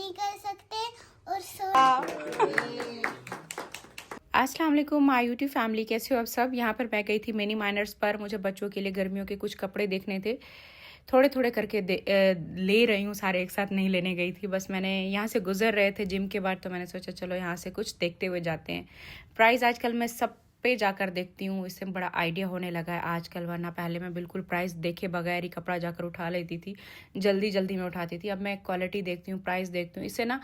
नहीं कर सकते और अस्सलाम वालेकुम माय यूट्यूब फैमिली, कैसे हो आप सब। यहाँ पर मैं गई थी मिनी माइनर्स पर। मुझे बच्चों के लिए गर्मियों के कुछ कपड़े देखने थे। थोड़े थोड़े करके ले रही हूँ, सारे एक साथ नहीं लेने गई थी। बस मैंने यहाँ से गुजर रहे थे जिम के बाद, तो मैंने सोचा चलो यहाँ से कुछ देखते हुए जाते हैं। प्राइस आजकल मैं सब पे जाकर देखती हूँ, इससे बड़ा आइडिया होने लगा है आजकल। वरना पहले मैं बिल्कुल प्राइस देखे बगैर ही कपड़ा जाकर उठा लेती थी, जल्दी जल्दी में उठाती थी। अब मैं क्वालिटी देखती हूँ, प्राइस देखती हूँ, इससे ना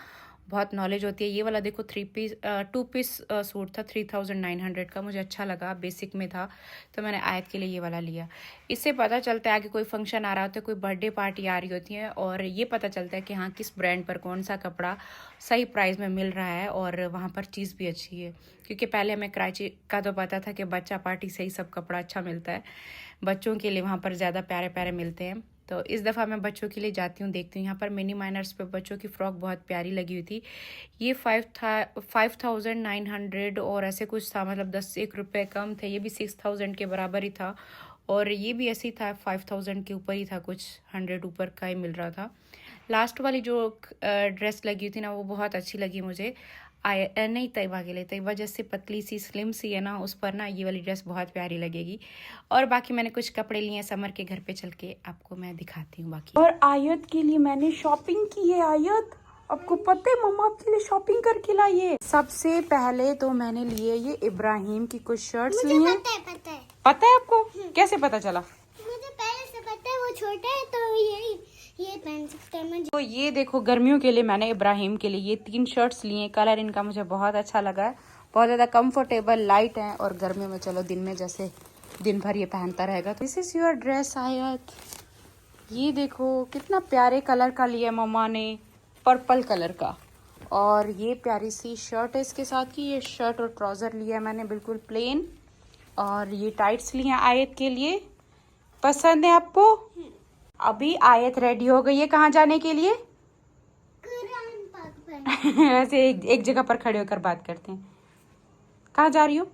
बहुत नॉलेज होती है। ये वाला देखो 2 पीस सूट था 3900 का, मुझे अच्छा लगा, बेसिक में था, तो मैंने आयत के लिए ये वाला लिया। इससे पता चलता है कि कोई फंक्शन आ रहा होता है, कोई बर्थडे पार्टी आ रही होती है, और ये पता चलता है कि हाँ किस ब्रांड पर कौन सा कपड़ा सही प्राइस में मिल रहा है, और वहाँ पर चीज़ भी अच्छी है। क्योंकि पहले हमें कराची का तो पता था कि बच्चा पार्टी से ही सब कपड़ा अच्छा मिलता है, बच्चों के लिए वहाँ पर ज़्यादा प्यारे प्यारे मिलते हैं। तो इस दफ़ा मैं बच्चों के लिए जाती हूँ, देखती हूँ। यहाँ पर मिनी माइनर्स पे बच्चों की फ़्रॉक बहुत प्यारी लगी हुई थी। ये 5900 और ऐसे कुछ था, मतलब 10 रुपये कम थे। ये भी 6000 के बराबर ही था, और ये भी ऐसे ही था 5000 के ऊपर ही था, कुछ 100 ऊपर का ही मिल रहा था। लास्ट वाली जो ड्रेस लगी हुई थी ना, वो बहुत अच्छी लगी मुझे। नहीं, तैयबा के लिए, तैयबा जैसे पतली सी स्लिम सी है ना, उस पर ना ये वाली ड्रेस बहुत प्यारी लगेगी। और बाकी मैंने कुछ कपड़े लिए हैं समर के, घर पे चल के आपको मैं दिखाती हूँ बाकी। और आयत के लिए मैंने शॉपिंग की है। आयत, आपको पता है मम्मा आपके लिए शॉपिंग करके लाई है। सबसे पहले तो मैंने लिए ये इब्राहिम की कुछ शर्ट्स लिए। पता है पता है आपको? कैसे पता चला? मुझे पहले से पता है, वो छोटा है तो ये पहन सकते हैं मुझे। तो ये देखो, गर्मियों के लिए मैंने इब्राहिम के लिए ये 3 शर्ट्स लिए। कलर इनका मुझे बहुत अच्छा लगा है, बहुत ज़्यादा कंफर्टेबल, लाइट है, और गर्मियों में चलो दिन में जैसे दिन भर ये पहनता रहेगा। दिस इज़ योर ड्रेस आयत। ये देखो कितना प्यारे कलर का लिया मम्मा ने, पर्पल कलर का। और ये प्यारी सी शर्ट है इसके साथ की। ये शर्ट और ट्राउज़र लिया है मैंने बिल्कुल प्लेन, और ये टाइट्स लिए हैं आयत के लिए। पसंद है आपको? अभी आयत रेडी हो गई है कहाँ जाने के लिए? कुरान पाक पढ़ने। ऐसे एक जगह पर खड़े होकर बात करते हैं। कहाँ जा रही हो?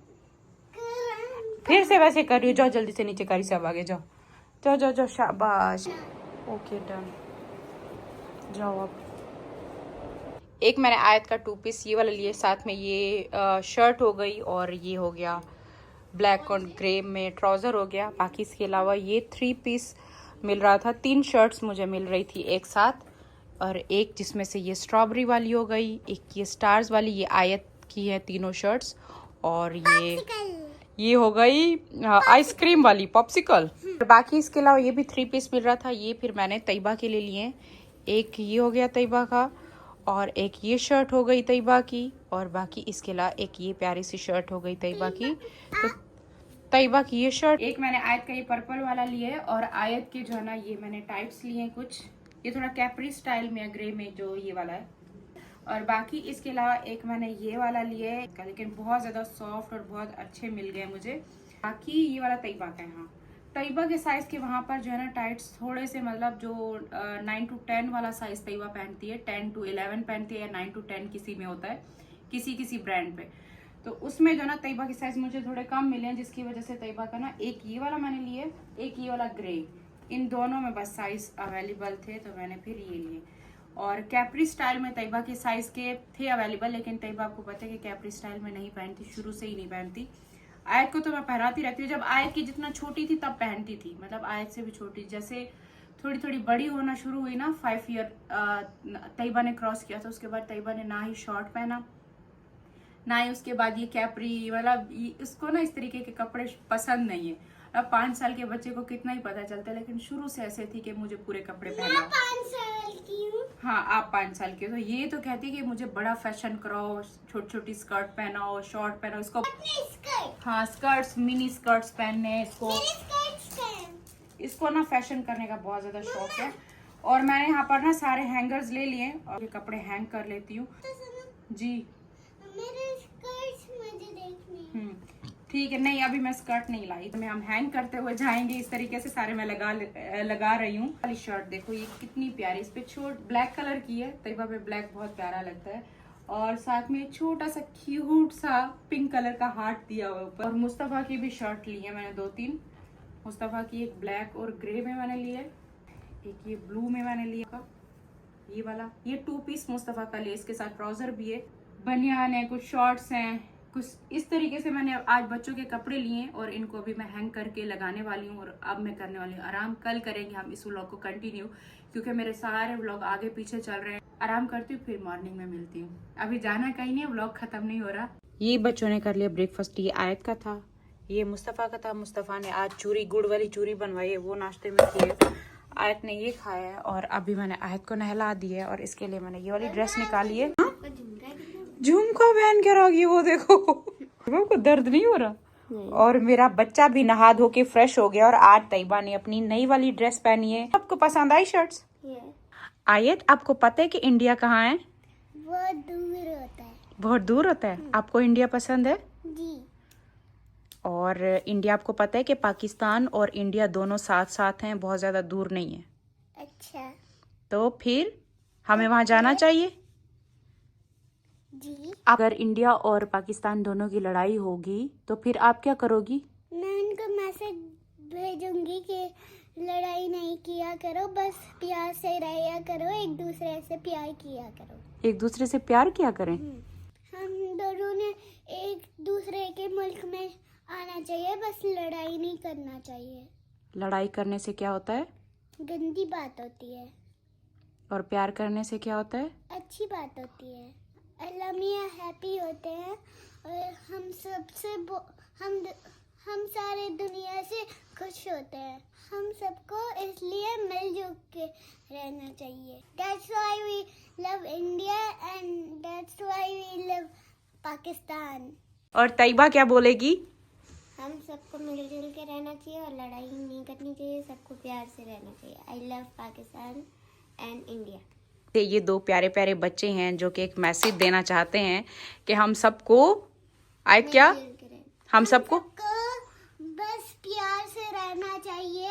कुरान। फिर से वैसे कर रही हो? जाओ जल्दी से नीचे, कारी सब आगे जाओ, जाओ जाओ जाओ, शाबाश। ओके डन, जाओ अब। एक मैंने आयत का 2 पीस ये वाला लिए, साथ में ये शर्ट हो गई, और ये हो गया ब्लैक और ग्रे में ट्राउज़र हो गया। बाकी इसके अलावा ये 3 पीस मिल रहा था। 3 शर्ट्स मुझे मिल रही थी एक साथ, और एक जिसमें से ये स्ट्रॉबेरी वाली हो गई, एक ये स्टार्स वाली, ये आयत की है तीनों शर्ट्स, और ये हो गई आइसक्रीम वाली पॉप्सिकल। बाकी इसके अलावा ये भी 3 पीस मिल रहा था। ये फिर मैंने तैयबा के लिए लिए। एक ये हो गया तैयबा का, और एक ये शर्ट हो गई तैयबा की, और बाकी इसके अलावा एक ये प्यारी सी शर्ट हो गई तैयबा की। तो तैयबा की ये शर्ट। एक मैंने आयत का ये पर्पल वाला लिया है, और आयत के जो है ना ये मैंने टाइट्स लिए हैं कुछ। ये थोड़ा कैप्री स्टाइल में, ग्रे में जो ये वाला है। और बाकी इसके अलावा एक मैंने ये वाला लिया है, लेकिन बहुत ज़्यादा सॉफ्ट और बहुत अच्छे मिल गए मुझे। बाकी ये वाला तैयबा का है। हाँ, तैयबा के साइज के वहाँ पर जो है ना टाइट्स थोड़े से, मतलब जो 9 to 10 वाला साइज तैयबा पहनती है, 10 to 11 पहनती है, या 9 to 10 किसी में होता है, किसी किसी ब्रांड पे। तो उसमें जो ना तैयबा के साइज मुझे थोड़े कम मिले हैं, जिसकी वजह से तैयबा का ना एक ये वाला मैंने लिए, एक ये वाला ग्रे, इन दोनों में बस साइज अवेलेबल थे, तो मैंने फिर ये लिए। और कैप्री स्टाइल में तैयबा के साइज के थे अवेलेबल, लेकिन तैयबा आपको पता है कि कैप्री स्टाइल में नहीं पहनती, शुरू से ही नहीं पहनती। आयत को तो मैं पहनाती रहती हूँ, जब आयत की जितना छोटी थी तब पहनती थी, मतलब आयत से भी छोटी। जैसे थोड़ी थोड़ी बड़ी होना शुरू हुई ना, 5 ईयर तैयबा ने क्रॉस किया था, उसके बाद तैयबा ने ना ही शॉर्ट पहना, ना ही उसके बाद ये कैप्री, मतलब इसको ना इस तरीके के कपड़े पसंद नहीं है। अब 5 साल के बच्चे को कितना ही पता चलता है, लेकिन शुरू से ऐसे थी कि मुझे पूरे कपड़े पहना। 5 साल की हूँ। हाँ, आप 5 साल के हो, तो ये तो कहती है कि मुझे बड़ा फैशन कराओ, छोटी छोटी स्कर्ट पहनाओ, शॉर्ट पहनाओ इसको। हाँ, स्कर्ट्स, मिनी स्कर्ट्स पहनने इसको ना फैशन करने का बहुत ज्यादा शौक है। और मैंने यहाँ पर ना सारे हैंगर्स ले लिए, और ये कपड़े हैंग कर लेती हूँ। जी मेरे स्कर्ट्स मुझे देखने। ठीक है, नहीं अभी मैं स्कर्ट नहीं लाई, तो हम हैंग करते हुए जाएंगे। इस तरीके से सारे मैं लगा रही हूँ। वाली शर्ट देखो, ये कितनी प्यारी, इस पे छोट ब्लैक कलर की है, तैयबा पे ब्लैक बहुत प्यारा लगता है, और साथ में छोटा सा क्यूट सा पिंक कलर का हार्ट दिया हुआ ऊपर। और मुस्तफा की भी शर्ट ली है मैंने 2-3। मुस्तफा की एक ब्लैक और ग्रे में मैंने ली है, एक ये ब्लू में मैंने लिया, ये वाला, ये 2 पीस मुस्तफ़ा का लेस के साथ ट्राउजर भी है, बनियान है, कुछ शॉर्ट्स हैं, कुछ इस तरीके से मैंने आज बच्चों के कपड़े लिए और इनको अभी मैं हैंग करके लगाने वाली हूँ और अब मैं करने वाली हूँ आराम। कल करेंगे हम इस व्लॉग को कंटिन्यू, क्योंकि मेरे सारे व्लॉग आगे पीछे चल रहे हैं। आराम करती हूँ, फिर मॉर्निंग में मिलती हूँ। अभी जाना कहीं नहीं है, व्लॉग खत्म नहीं हो रहा। ये बच्चों ने कर लिया ब्रेकफास्ट। ये आयत का था, ये मुस्तफ़ा का था। मुस्तफ़ा ने आज चूरी, गुड़ वाली चूरी बनवाई है, वो नाश्ते में की है। आयत ने ये खाया है और अभी मैंने आयत को नहला दी है और इसके लिए मैंने ये वाली ड्रेस निकाली है। झुमका पहन के रखी, वो देखो को दर्द नहीं हो रहा। और मेरा बच्चा भी नहा धो के फ्रेश हो गया और आज तैयबा ने अपनी नई वाली ड्रेस पहनी है। आपको पसंद आई शर्ट्स? आयत, आपको पता है कि इंडिया कहाँ है? बहुत दूर होता है। बहुत दूर होता है। आपको इंडिया पसंद है? जी। और इंडिया, आपको पता है कि पाकिस्तान और इंडिया दोनों साथ साथ हैं, बहुत ज्यादा दूर नहीं है। अच्छा। तो फिर हमें वहां जाना चाहिए। जी। अगर इंडिया और पाकिस्तान दोनों की लड़ाई होगी तो फिर आप क्या करोगी? मैं उनको मैसेज भेजूंगी कि लड़ाई नहीं किया करो, बस प्यार से रहा करो, एक दूसरे से प्यार किया करो। एक दूसरे से प्यार किया करें। हम दोनों ने एक दूसरे के मुल्क में आना चाहिए, बस लड़ाई नहीं करना चाहिए। लड़ाई करने से क्या होता है? गंदी बात होती है। और प्यार करने से क्या होता है? अच्छी बात होती है। अल्लाह मियाँ हैप्पी होते हैं और हम सबसे हम सारे दुनिया से खुश होते हैं। हम सबको इसलिए मिलजुल के रहना चाहिए। That's why we love India and that's why we love Pakistan. और तैयबा क्या बोलेगी? हम सबको मिलजुल के रहना चाहिए और लड़ाई नहीं करनी चाहिए, सबको प्यार से रहना चाहिए। I love Pakistan and India. ये दो प्यारे प्यारे बच्चे हैं जो कि एक मैसेज देना चाहते हैं कि हम सबको हम सबको बस प्यार से रहना चाहिए,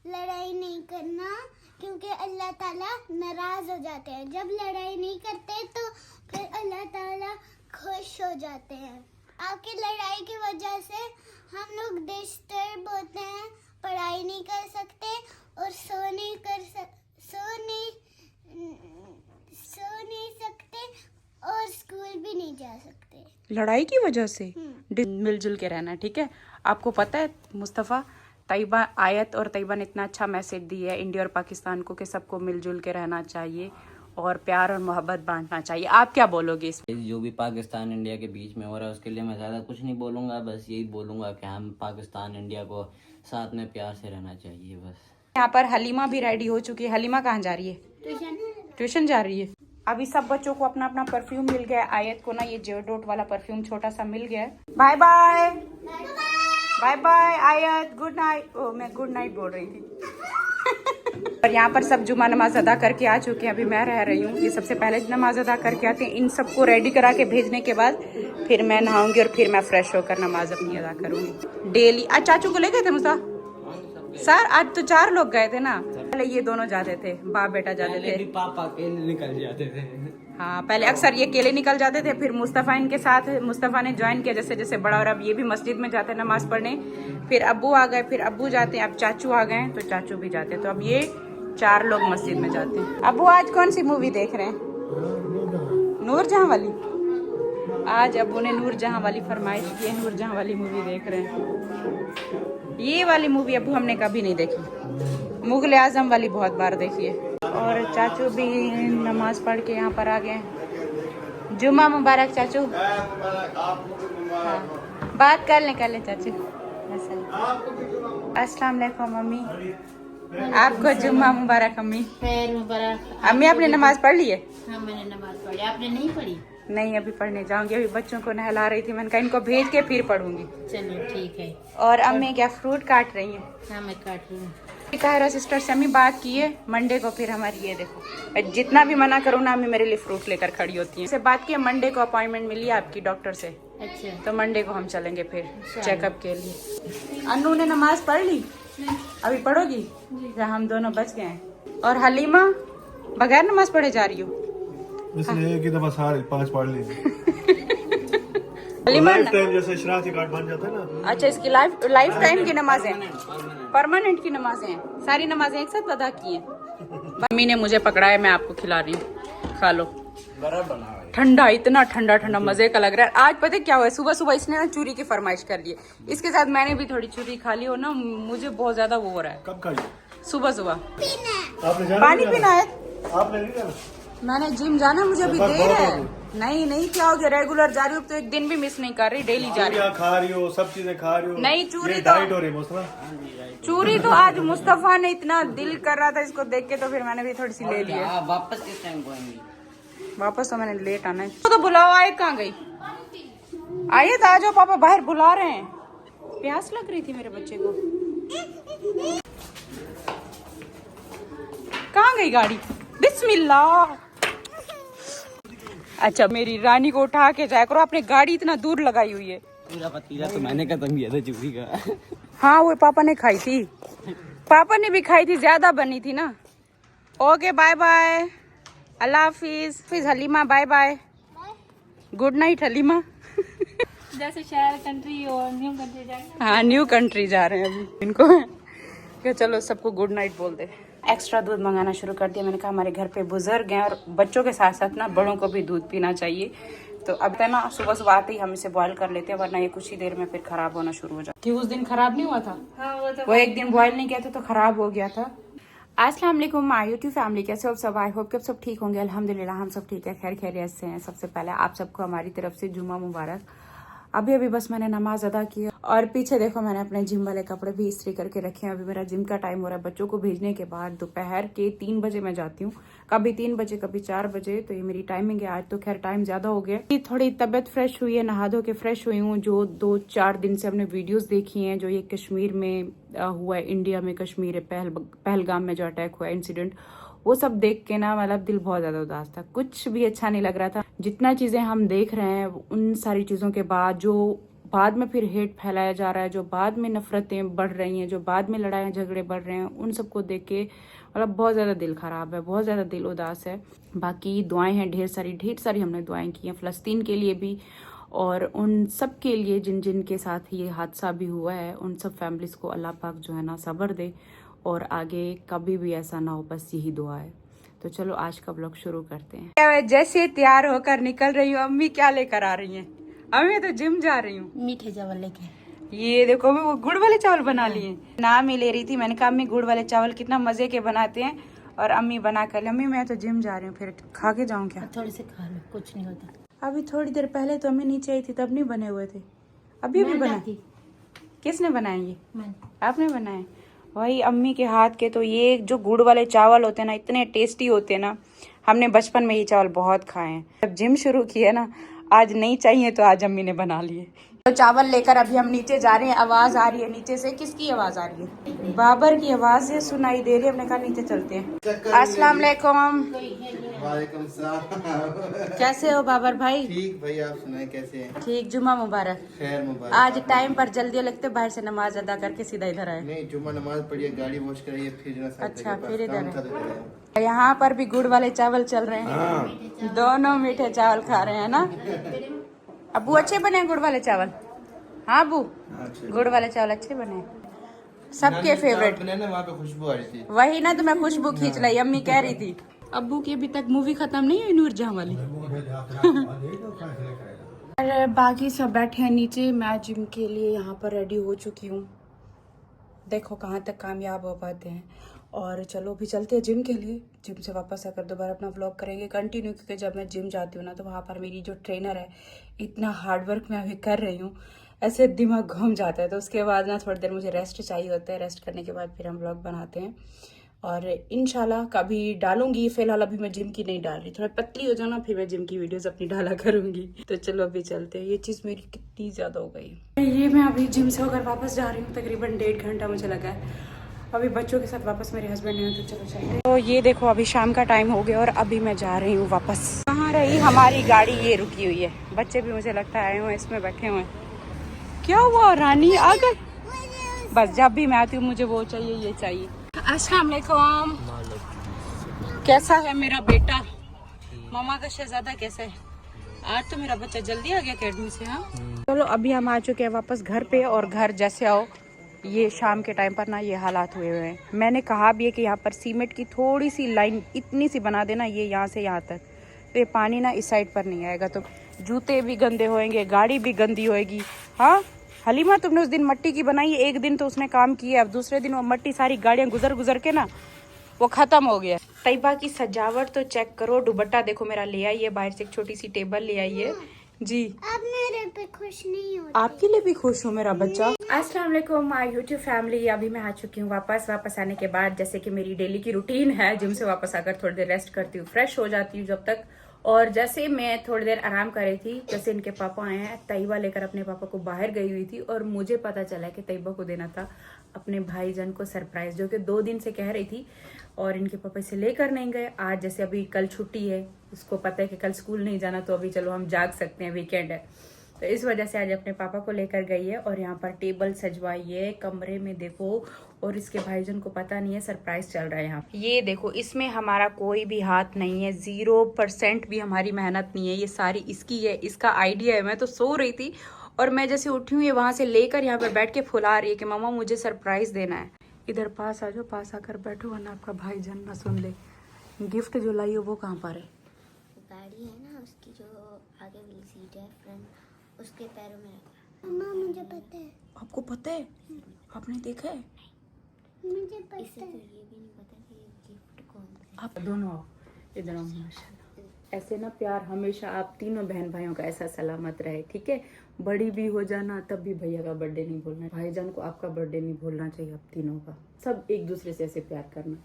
लड़ाई नहीं करना, क्योंकि अल्लाह ताला नाराज हो जाते हैं। जब लड़ाई नहीं करते तो फिर अल्लाह ताला खुश हो जाते हैं। आपकी लड़ाई की वजह से हम लोग डिस्टर्ब होते हैं, पढ़ाई नहीं कर सकते और सो नहीं सकते और स्कूल भी नहीं जा सकते। लड़ाई की वजह से मिलजुल के रहना, ठीक है। आपको पता है मुस्तफ़ा, तैयबा, आयत और तैयबा ने इतना अच्छा मैसेज दिया है इंडिया और पाकिस्तान को कि सबको मिलजुल के रहना चाहिए और प्यार और मोहब्बत बांटना चाहिए। आप क्या बोलोगे इस पे? जो भी पाकिस्तान इंडिया के बीच में हो रहा है उसके लिए मैं ज़्यादा कुछ नहीं बोलूँगा, बस यही बोलूँगा कि हम पाकिस्तान इंडिया को साथ में प्यार से रहना चाहिए बस। यहाँ पर हलीमा भी रेडी हो चुकी है। हलीमा कहाँ जा रही है? ट्यूशन जा रही है। अभी सब बच्चों को अपना अपना परफ्यूम मिल गया है। आयत को ना ये जेडोट वाला परफ्यूम छोटा सा मिल गया है। बाय बाय बाय बाय आयत, गुड नाइट। ओ, मैं गुड नाइट बोल रही थी। और यहाँ पर सब जुमा नमाज अदा करके आ चुके हैं। अभी मैं रह रही हूँ, ये सबसे पहले नमाज अदा करके आते हैं। इन सबको रेडी करा के भेजने के बाद फिर मैं नहाऊंगी और फिर मैं फ्रेश होकर नमाज अपनी अदा करूंगी डेली। आज चाचू को ले गए थे मुसा सर? आज तो 4 लोग गए थे ना। पहले ये दोनों जाते थे, बाप बेटा जाते थे। पापा अकेले निकल जाते थे। हाँ, पहले अक्सर ये अकेले निकल जाते थे, फिर मुस्तफ़ा इनके साथ, मुस्तफ़ा ने ज्वाइन किया जैसे जैसे बड़ा, और अब ये भी मस्जिद में जाते हैं नमाज पढ़ने। फिर अब्बू आ गए, फिर अब्बू जाते हैं, अब चाचू आ गए तो चाचू भी जाते हैं। तो अब ये 4 लोग मस्जिद में जाते हैं। अब्बू आज कौन सी मूवी देख रहे हैं? नूरजहां वाली। आज अब्बू ने नूरजहां वाली फरमाइश की है, नूरजहां वाली मूवी देख रहे हैं। ये वाली मूवी अब्बू हमने कभी नहीं देखी, मुगल आजम वाली बहुत बार देखी है। और चाचू भी नमाज पढ़ के यहाँ पर आ गए। जुम्मा मुबारक चाचू। हाँ, बात कर लें चाचू। अस्सलाम वालेकुम मम्मी, आपको जुम्मा मुबारक। अम्मी खैर मुबारक। अम्मी आपने नमाज पढ़ ली है? हाँ मैंने नमाज पढ़ी, आपने नहीं पढ़ी? नहीं, अभी पढ़ने जाऊंगी। अभी बच्चों को नहला रही थी, मैंने कहा इनको भेज के फिर पढ़ूंगी। चलो ठीक है। और अम्मी क्या फ्रूट काट रही हैं? हाँ मैं काट रही हूँ। ताहिरा सिस्टर से अम्मी बात की है मंडे को, फिर हमारी ये देखो, जितना भी मना करूँ ना अम्मी मेरे लिए फ्रूट लेकर खड़ी होती है। से बात की है, मंडे को अपॉइंटमेंट मिली है आपकी डॉक्टर से, अच्छा तो मंडे को हम चलेंगे फिर चेकअप के लिए। अन्नू ने नमाज पढ़ ली? अभी पढ़ोगी? हम दोनों बच गए हैं। और हलीमा बगैर नमाज पढ़े जा रही हो? इसलिए एक ही दफा सारे 5 पढ़ ली। हलीमा लाइफ टाइम जैसे शरारती कार्ड बन जाता है ना। अच्छा, इसकी लाइफ टाइम की नमाजें, परमानेंट की नमाजें हैं। सारी नमाजें एक साथ अदा की हैं। मम्मी ने मुझे पकड़ा है, मैं आपको खिला रही हूँ, खा लो। ठंडा, इतना ठंडा ठंडा मजे का लग रहा है। आज पता है क्या हुआ है, सुबह सुबह इसने ना चूरी की फरमाइश कर ली है, इसके साथ मैंने भी थोड़ी चूरी खा ली, और ना मुझे बहुत ज्यादा वो हो रहा है। कब खाई? सुबह सुबह आपने जाना पानी नहीं पीना है। आपने नहीं जाना? मैंने जिम जाना, मुझे अभी बस देर बहुत है। हो नहीं क्या हो गया, रेगुलर जा रही हूँ तो एक दिन भी मिस नहीं कर रही, डेली जा रही हूँ। चूरियाँ खा रही हो, सब चीजें खा रही हो। नहीं, चूरी ये तो- डाइट हो रही है मुस्तफा। चूरी तो आज मुस्तफा ने इतना दिल कर रहा था इसको देख के, तो फिर मैंने भी थोड़ी सी ले ली है। वापस किस टाइम पहुंचेंगे? वापस तो मैंने लेट आना है। तो बुलाओ, आए कहाँ गई? आइए तो आ जाओ, पापा बाहर बुला रहे हैं। प्यास लग रही थी मेरे बच्चे को। कहाँ गई गाड़ी? बिस्मिल्लाह। अच्छा, मेरी रानी को उठा के जाया करो, आपने गाड़ी इतना दूर लगाई हुई है। पूरा पतीला तो मैंने खत्म किया था चूरी का। हाँ, वो पापा ने खाई थी, पापा ने भी खाई थी, ज्यादा बनी थी ना। ओके, बाय बाय, अल्लाह हाफिज। फिर Halima bye bye, good night Halima. जैसे शहर कंट्री और न्यू कंट्री जाएंगे। हाँ, न्यू कंट्री जा रहे हैं अभी। इनको कि चलो सबको गुड नाइट बोल दे। एक्स्ट्रा दूध मंगाना शुरू कर दिया। मैंने कहा हमारे घर पे बुजुर्ग हैं और बच्चों के साथ साथ ना बड़ों को भी दूध पीना चाहिए, तो अब है ना सुबह सुबह आते ही हम इसे बॉईल कर लेते हैं, वरना ये कुछ ही देर में फिर खराब होना शुरू हो जाता है। उस दिन खराब नहीं हुआ था? हाँ, वो एक दिन बॉईल नहीं किया था तो खराब हो गया था। अस्सलाम वालेकुम माय यूट्यूब फैमिली, कैसे हो सब? आई होप कि सब ठीक होंगे। अल्हम्दुलिल्लाह हम सब ठीक है, खैर खैरियत से हैं। सबसे पहले आप सबको हमारी तरफ से जुम्मा मुबारक। अभी बस मैंने नमाज अदा की और पीछे देखो मैंने अपने जिम वाले कपड़े भी इस्त्री करके रखे हैं। अभी मेरा जिम का टाइम हो रहा है, बच्चों को भेजने के बाद दोपहर के 3 बजे मैं जाती हूँ, कभी 3 बजे कभी 4 बजे, तो ये मेरी टाइमिंग है। आज तो खैर टाइम ज्यादा हो गया। थोड़ी तबीयत फ्रेश हुई है, नहा धो के फ्रेश हुई हूँ। जो 2-4 दिन से हमने वीडियोस देखी हैं, जो ये कश्मीर में हुआ है, इंडिया में कश्मीर पहलगाम में जो अटैक हुआ इंसिडेंट, वो सब देख के ना मतलब दिल बहुत ज्यादा उदास था, कुछ भी अच्छा नहीं लग रहा था। जितना चीजें हम देख रहे हैं उन सारी चीजों के बाद जो बाद में फिर हेट फैलाया जा रहा है, जो बाद में नफरतें बढ़ रही हैं, जो बाद में लड़ाइयाँ झगड़े बढ़ रहे हैं, उन सबको देख के मतलब बहुत ज्यादा दिल खराब है, बहुत ज्यादा दिल उदास है। बाकी दुआएं हैं ढेर सारी हमने दुआएं की हैं फलस्तीन के लिए भी, और उन सब के लिए जिन जिन के साथ ये हादसा भी हुआ है, उन सब फैमिलीज को अल्लाह पाक जो है ना सब्र दे और आगे कभी भी ऐसा ना हो, बस यही दुआ है। तो चलो आज का ब्लॉग शुरू करते हैं। जैसे तैयार होकर निकल रही हूँ, अम्मी क्या लेकर आ रही हैं? अम्मी मैं तो जिम जा रही हूँ। मीठे चावल लेके। ये देखो अम्मी वो गुड़ वाले चावल बना लिए। नाम ही ले रही थी, मैंने कहा अम्मी गुड़ वाले चावल कितना मजे के बनाते हैं, और अम्मी बना कर। अम्मी मैं तो जिम जा रही हूँ, फिर खा के जाऊँ क्या? थोड़ी सी खा लो, कुछ नहीं होता। अभी थोड़ी देर पहले तो अम्मी नीचे आई थी, तब नहीं बने हुए थे, अभी भी बना। किसने बनाए ये? आपने बनाए? वही अम्मी के हाथ के। तो ये जो गुड़ वाले चावल होते हैं ना, इतने टेस्टी होते हैं ना, हमने बचपन में ये चावल बहुत खाए हैं। जब जिम शुरू किया ना, आज नहीं चाहिए तो आज अम्मी ने बना लिए। तो चावल लेकर अभी हम नीचे जा रहे हैं। आवाज आ रही है नीचे से, किसकी आवाज आ रही है? बाबर की आवाज है, सुनाई दे रही है। हमने कहा नीचे चलते हैं। अस्सलाम वालेकुम। वालेकुम सलाम। कैसे हो बाबर भाई? ठीक भाई, आप सुनाए कैसे हैं? ठीक, जुम्मा मुबारक। खैर मुबारक। आज टाइम पर जल्दी लगते, बाहर से नमाज अदा करके सीधा इधर आए। नहीं, जुम्मा नमाज पढ़िए, गाड़ी वॉश कराइए, फिर जो है साथ अच्छा, जगह फिर पर इधर काम है। था तो इधर आए। यहाँ पर भी गुड़ वाले चावल चल रहे हैं, दोनों मीठे चावल खा रहे हैं ना। अबू अच्छे बने हैं गुड़ वाले चावल? हाँ अबू, गुड़ वाले चावल अच्छे बने हैं, सबके फेवरेट। बने ना, वहाँ पे खुशबू आ रही थी। वही ना, तो मैं खुशबू खींच लाई, अम्मी कह रही थी। अब्बू की अभी तक मूवी खत्म नहीं हुई नूरजहां वाली। और बाकी सब बैठे हैं नीचे। मैं जिम के लिए यहाँ पर रेडी हो चुकी हूँ, देखो कहाँ तक कामयाब हो पाते हैं। और चलो अभी चलते हैं जिम के लिए। जिम से वापस आकर दोबारा अपना व्लॉग करेंगे कंटिन्यू, क्योंकि जब मैं जिम जाती हूँ ना, तो वहाँ पर मेरी जो ट्रेनर है, इतना हार्ड वर्क मैं अभी कर रही हूँ, ऐसे दिमाग घूम जाता है। तो उसके बाद ना थोड़ी देर मुझे रेस्ट चाहिए होता है, रेस्ट करने के बाद फिर हम व्लॉग बनाते हैं। और इंशाल्लाह कभी डालूंगी, फिलहाल अभी मैं जिम की नहीं डाल रही, थोड़ा पतली हो जाओ ना, फिर मैं जिम की वीडियोस अपनी डाला करूंगी। तो चलो अभी चलते हैं। ये चीज़ मेरी कितनी ज़्यादा हो गई। ये मैं अभी जिम से होकर वापस जा रही हूँ, तकरीबन 1.5 घंटा मुझे लगा है। अभी बच्चों के साथ वापस मेरे हस्बैंड हैं, तो चलो चलते हैं। तो ये देखो अभी शाम का टाइम हो गया और अभी मैं जा रही हूँ वापस। कहाँ रही हमारी गाड़ी? ये रुकी हुई है, बच्चे भी मुझे लगता है आए हुए इसमें बैठे हुए हैं। क्या हुआ, रानी आ गई? बस जब भी मैं आती हूँ मुझे वो चाहिए, ये चाहिए। अस्सलाम वालेकुम। कैसा है मेरा बेटा? मामा का शहजादा कैसा है? आज तो मेरा बच्चा जल्दी आ गया अकेडमी से। हाँ चलो अभी हम आ चुके हैं वापस घर पे, और घर जैसे आओ ये शाम के टाइम पर ना ये हालात हुए हुए हैं। मैंने कहा भी है कि यहाँ पर सीमेंट की थोड़ी सी लाइन इतनी सी बना देना, ये यहाँ से यहाँ तक, तो ये पानी ना इस साइड पर नहीं आएगा, तो जूते भी गंदे होएंगे, गाड़ी भी गंदी होएगी। हाँ हलीमा, तुमने उस दिन मट्टी की बनाई, एक दिन तो उसने काम किया, अब दूसरे दिन वो मट्टी सारी गाड़ियाँ गुजर गुजर के ना वो खत्म हो गया। तैयबा की सजावट तो चेक करो, दुपट्टा देखो मेरा ले आई है, बाहर से एक छोटी सी टेबल ले आई है जी। आप मेरे पे खुश नहीं होते? आपके लिए भी खुश हो मेरा बच्चा। अस्सलाम वालेकुम माय यूट्यूब फैमिली। अभी मैं आ चुकी हूँ वापस आने के बाद, जैसे कि मेरी डेली की रूटीन है, जिम से वापस आकर थोड़ी देर रेस्ट करती हूँ, फ्रेश हो जाती हूँ जब तक। और जैसे मैं थोड़ी देर आराम कर रही थी, जैसे इनके पापा आए हैं, तैयबा लेकर अपने पापा को बाहर गई हुई थी, और मुझे पता चला कि तैयबा को देना था अपने भाईजान को सरप्राइज, जो कि 2 दिन से कह रही थी, और इनके पापा इसे लेकर नहीं गए। आज जैसे अभी कल छुट्टी है, उसको पता है कि कल स्कूल नहीं जाना, तो अभी चलो हम जाग सकते हैं, वीकेंड है, तो इस वजह से आज अपने पापा को लेकर गई है। और यहाँ पर टेबल सजवाई है कमरे में, देखो, और इसके भाईजान को पता नहीं है सरप्राइज चल रहा है यहाँ। ये देखो, इसमें हमारा कोई भी हाथ नहीं है, 0% भी हमारी मेहनत नहीं है, ये सारी इसकी है, इसका आइडिया है। मैं तो सो रही थी और मैं जैसे उठी हूँ, ये वहां से लेकर यहाँ पे बैठ के फुला रही है कि मामा मुझे सरप्राइज देना है। इधर पास आ जाओ, पास आकर बैठो, वरना आपका भाईजान ना सुन ले। गिफ्ट जो लाई हो वो कहाँ पर है? गाड़ी है ना उसकी, जो आगे वाली सीट है फ्रंट, उसके पैरों में रखा। मम्मा मुझे पता है। आपको पता है? आपने देखा है? मुझे पता है। तो ये भी नहीं पता कि गिफ्ट कौन सा। आप दोनों आओ, इधर आओ। माशाल्लाह, ऐसे ना प्यार हमेशा आप तीनों बहन भाइयों का ऐसा सलामत रहे, ठीक है? बड़ी भी हो जाना तब भी भैया का बर्थडे नहीं भूलना, भाईजान को आपका बर्थडे नहीं भूलना चाहिए, आप तीनों का। सब एक दूसरे से ऐसे प्यार करना,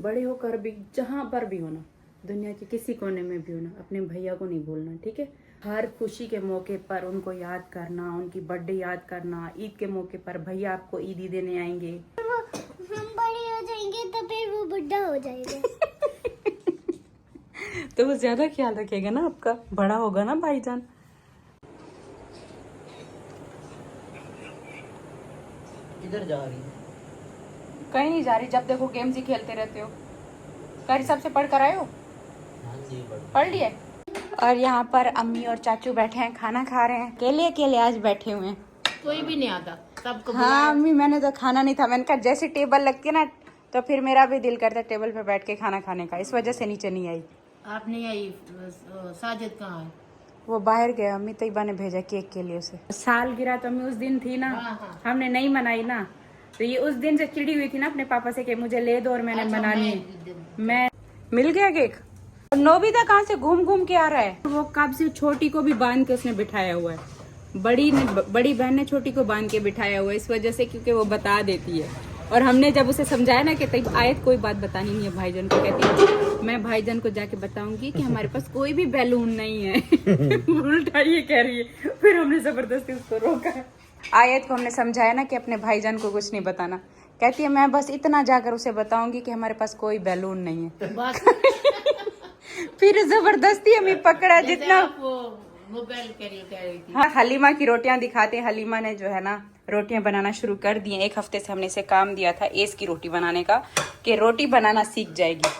बड़े होकर भी जहाँ पर भी होना, दुनिया के किसी कोने में भी होना, अपने भैया को नहीं भूलना, ठीक है? हर खुशी के मौके पर उनको याद करना, उनकी बर्थडे याद करना, ईद के मौके पर भैया आपको ईदी देने आएंगे। हम बड़े हो जाएंगे तो फिर वो बुढ़ा हो जाएगा। तो वो ज्यादा ख्याल रखेगा ना आपका, बड़ा होगा ना भाईजान। किधर जा रही है? कहीं नहीं जा रही, जब देखो गेम्स ही खेलते रहते हो। कर सब से पढ़ कर आए हो? हाँ जी, पढ़ लिए? और यहाँ पर अम्मी और चाचू बैठे हैं, खाना खा रहे हैं, अकेले अकेले आज बैठे हुए हैं। कोई भी नहीं आता सबको। हाँ अम्मी, मैंने तो खाना नहीं था, मैंने कहा जैसे टेबल लगती है ना, तो फिर मेरा भी दिल करता है टेबल पे बैठ के खाना खाने का, इस वजह से नीचे नहीं आई। आप नहीं आई? साजिद कहाँ है? वो बाहर गया, अम्मी तैयबा ने भेजा केक के लिए उसे। सालगिरह तो अम्मी उस दिन थी ना, हाँ। हमने नहीं मनाई ना, तो ये उस दिन से चिड़ी हुई थी ना अपने पापा से कि मुझे ले दो और मैंने बनानी है। मैं मिल गया केक? नोबिता कहाँ से घूम घूम के आ रहा है? वो कब से छोटी को भी बांध के उसने बिठाया हुआ है, बड़ी बहन ने छोटी को बांध के बिठाया हुआ है, इस वजह से क्योंकि वो बता देती है। और हमने जब उसे समझाया ना कि तब आयत कोई बात बतानी नहीं है भाईजान को, कहती है मैं भाईजान को जाके बताऊंगी कि हमारे पास कोई भी बैलून नहीं है। उल्टा ये कह रही है, फिर हमने जबरदस्ती उसको रोका। आयत को हमने समझाया ना कि अपने भाईजान को कुछ नहीं बताना, कहती है मैं बस इतना जाकर उसे बताऊंगी कि हमारे पास कोई बैलून नहीं है। बस फिर जबरदस्ती हमें पकड़ा जितना। मोबाइल कह रही थी। हाँ, हलीमा की रोटियां दिखाते हैं। हलीमा ने जो है ना रोटियां बनाना शुरू कर दी हैं। 1 हफ्ते से हमने इसे काम दिया था एस की रोटी बनाने का, कि रोटी बनाना सीख जाएगी।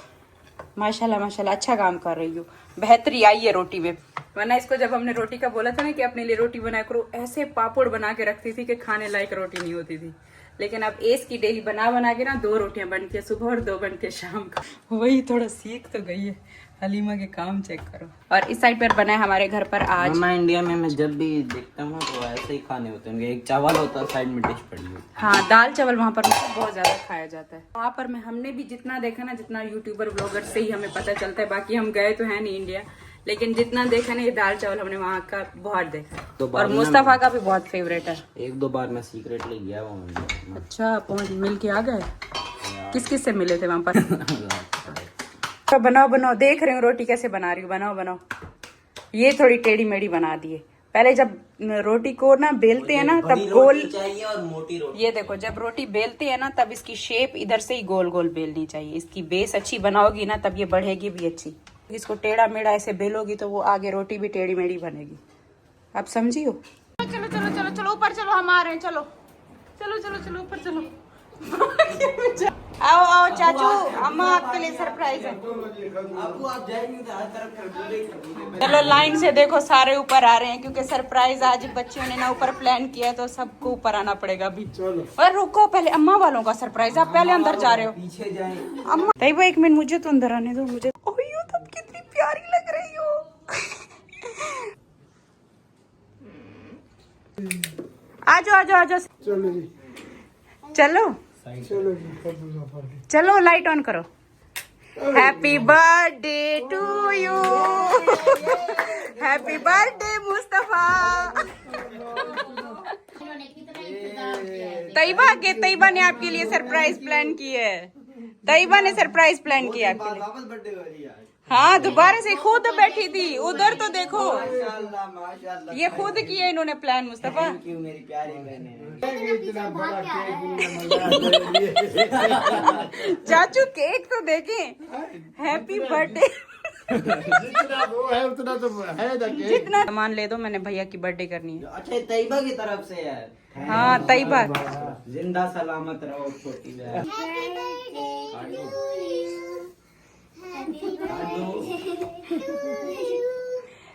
माशाल्लाह माशाल्लाह, अच्छा काम कर रही हो, बेहतरी आई है रोटी में। वरना इसको जब हमने रोटी का बोला था ना कि अपने लिए रोटी बनाया करो, ऐसे पापड़ बना के रखती थी कि खाने लायक रोटी नहीं होती थी। लेकिन अब एस की डेली बना के ना 2 रोटियां बनती है सुबह और 2 बनती है शाम को। वही थोड़ा सीख तो गई है। हलीमा के काम चेक करो। और इस साइड पर बना है हमारे घर पर आज। मैं इंडिया में मैं जब भी देखता हूँ तो ऐसे ही खाने होते हैं, एक चावल होता है, साइड में डिश पड़ी होती है। हाँ, दाल चावल वहाँ पर बहुत ज्यादा खाया जाता है। वहाँ पर हमने भी जितना देखा ना, जितना यूट्यूबर ब्लॉगर से ही हमें पता चलता है, बाकी हम गए तो है नहीं इंडिया, लेकिन जितना देखा ना ये दाल चावल हमने वहाँ का बहुत देखा। और मुस्तफा का भी बहुत फेवरेट है। 1-2 बार मैं सीक्रेट ले गया वहाँ। अच्छा, पहुँच मिल के आ गए? किस किस से मिले थे वहाँ पर? तो बनाओ, देख रही हूँ रोटी कैसे बना रही हूँ, बनाओ। ये थोड़ी टेढ़ी मेढ़ी बना दिए। पहले जब रोटी को ना बेलते हैं ना तब गोल चाहिए और मोटी रोटी। ये देखो, जब रोटी बेलते हैं ना तब इसकी शेप इधर से ही गोल गोल बेलनी चाहिए। इसकी बेस अच्छी बनाओगी ना तब ये बढ़ेगी भी अच्छी। इसको टेढ़ा मेढ़ा ऐसे बेलोगी तो वो आगे रोटी भी टेढ़ी मेढ़ी बनेगी। आप समझी हो? चलो ऊपर चलो, हम आ रहे हैं। चलो ऊपर चलो। आओ आओ चाचू, अम्मा आपके लिए सरप्राइज है। चलो लाइन से देखो, सारे ऊपर आ रहे हैं क्योंकि सरप्राइज आज बच्चों ने ना ऊपर प्लान किया है, तो सबको ऊपर आना पड़ेगा अभी। और रुको, पहले अम्मा वालों का सरप्राइज, आप पहले अंदर जा रहे हो। पीछे जाएं। अम्मा तैयबा एक मिनट, मुझे तो अंदर आने दो। मुझे ओयो तुम कितनी प्यारी लग रही हो। आजो आजो आजो, चलो जी, चलो चलो जी, चलो लाइट ऑन करो। Happy birthday to you, happy birthday Mustafa. Tayyaba ने आपके लिए सरप्राइज प्लान की है। तैयबा ने सरप्राइज प्लान किया आपके लिए। वापस बर्थडे हो रही है आज। हाँ, दोबारा से खुद बैठी थी उधर, तो देखो माशाल्लाह माशाल्लाह। ये खुद किया इन्होंने प्लान मुस्तफा। थैंक यू मेरी प्यारी बहनें। इतना बड़ा केक चाचू केक तो देखें, हैप्पी बर्थडे। जितना वो है उतना तो है ना केक। जितना सामान ले दो, मैंने भैया की बर्थडे करनी है। अच्छा तैयबा की तरफ से है। हाँ तैयबा, जिंदा सलामत रहो छोटी बहन।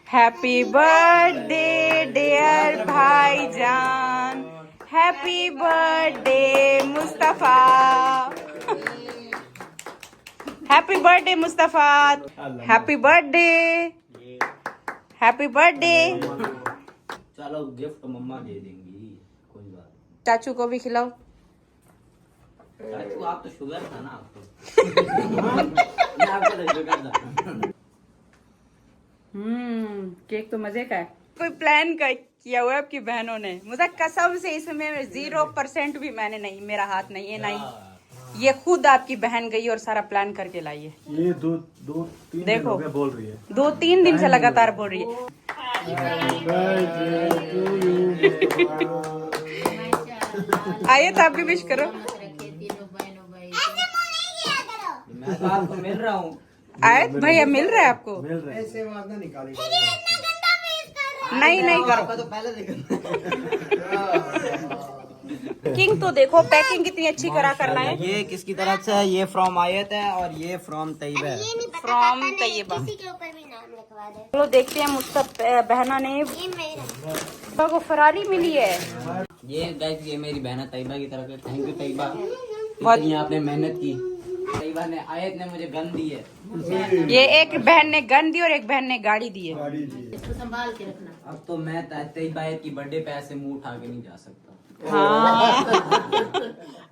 हैप्पी बर्थडे डियर भाईजान, happy birthday Mustafa, happy birthday Mustafa, happy birthday, happy birthday. चलो गिफ्ट मम्मा दे देंगी, कोई बात नहीं। चाचू को भी खिलाओ। चाचू आप तो शुगर था ना, आपको आपको तो शुगर था। केक तो मजे का है। कोई प्लान किया हुआ है आपकी बहनों ने, मुझे कसम से इसमें 0% भी मैंने नहीं, मेरा हाथ नहीं है, नहीं, ये खुद आपकी बहन गई और सारा प्लान करके लाई है। ये दो तीन दिन देखो हो गए बोल रही है। 2-3 दिन से लगातार बोल रही है। आइए तो आप भी विश करो। मैं तो आपको मिल रहा हूँ। आयत भैया मिल रहा है आपको? मिल रहे हैं। ऐसे बात ना निकाली। नहीं नहीं करो। आपका तो पहले देखा। पैकिंग तो देखो, पैकिंग कितनी अच्छी करा कर लाए। ये किसकी तरफ से है? ये फ्रॉम आयत है और ये फ्रॉम तैयबा है। फ्रॉम तैयबा। किसी के ऊपर भी नाम लिखवा दे। चलो देखते हैं, मुझसे बहना ने ये मेरा को फरारी मिली है। ये गाइस ये मेरी बहन तैयबा की तरफ से। थैंक यू तैयबा, बहुत- इतनी आपने मेहनत की। तैयबा ने आयत ने मुझे गन दी है। ये एक बहन ने गन दी और एक बहन ने गाड़ी दी है। गाड़ी दी है। अब तो मैं तैयबा आयत की बर्थडे पे ऐसे मुंह उठा के नहीं जा सकता। हाँ।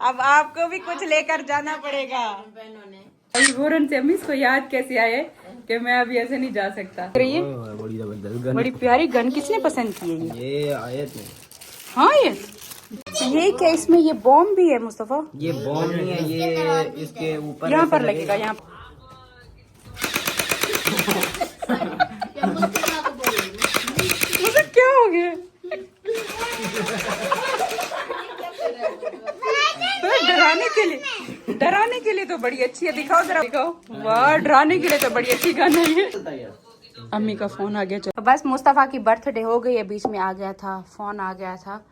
अब आपको भी कुछ लेकर जाना पड़ेगा। अभी बोरन से अम्मी इसको याद कैसे आए कि मैं अभी ऐसे नहीं जा सकता। ये बड़ी जबरदस्त गन। बड़ी प्यारी गन किसने पसंद की है ये? ये आयत ने। हाँ ये क्या, इसमें ये बॉम्ब भी है मुस्तफा? ये बॉम्ब नहीं है, ये इसके ऊपर यहाँ ऐसे पर लगेगा, यहाँ पर। मुझे क्या हो गया? डराने के लिए तो बड़ी अच्छी है। दिखाओ जरा, दिखाओ। वाह, डराने के लिए तो बड़ी अच्छी गन है ये। अम्मी का फोन आ गया। तो बस मुस्तफा की बर्थडे हो गई है, बीच में आ गया था, फोन आ गया था,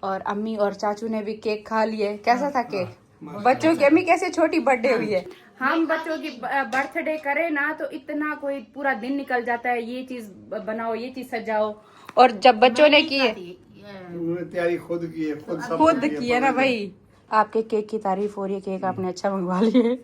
और अम्मी और चाचू ने भी केक खा लिए। कैसा था केक? बच्चों की, अम्मी कैसे छोटी बर्थडे हुई है। हम बच्चों की बर्थडे करें ना तो इतना कोई पूरा दिन निकल जाता है, ये चीज बनाओ, ये चीज सजाओ, और जब बच्चों ने की है, उन्होंने तैयारी खुद की है, खुद सब खुद की है ना भाई। आपके केक की तारीफ हो रही है, केक आपने अच्छा मंगवा लिए।